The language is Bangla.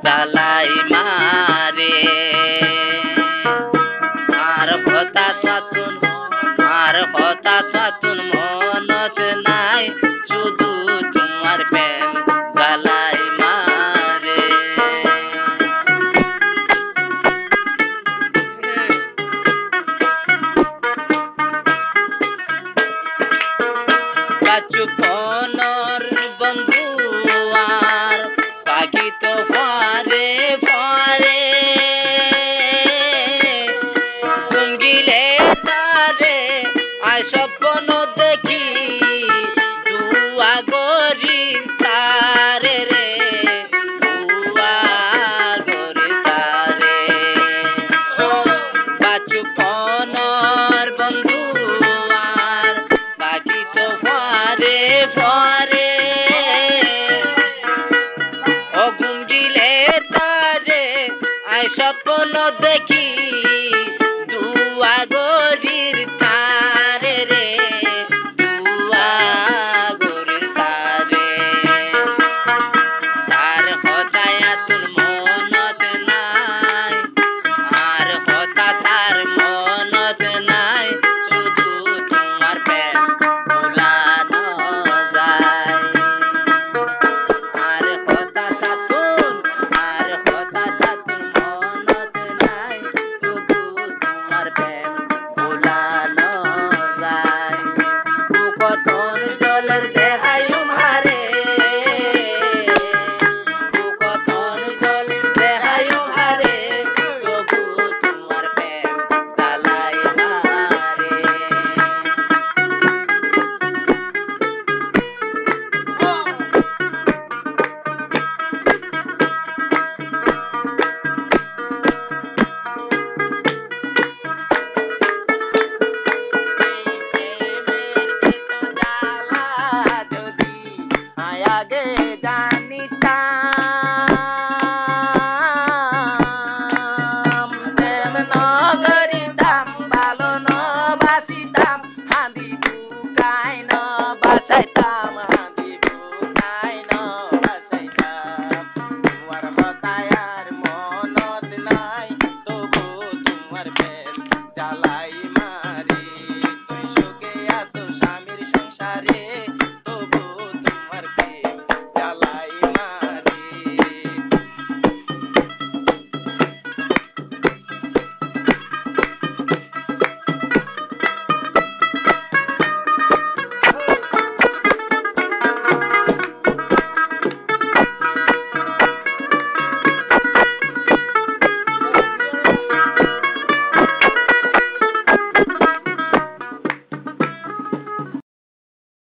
জালাই মারে আর হতা সাতুন মনত নাই শুধু তোমার প্রেম জালাই মারে কাচু পনর বন্ধু আর পাখি তো ফারে ফারে সঙ্গিলে তারে আয় স্বপ্ন দেখি দুয়া গরি তারে রে দুয়া গরি তারে কাচু পনর বন্ধু আর পাখি তো ফারে ফারে ও গুঞ্জিলে তারে আয় স্বপ্ন দেখি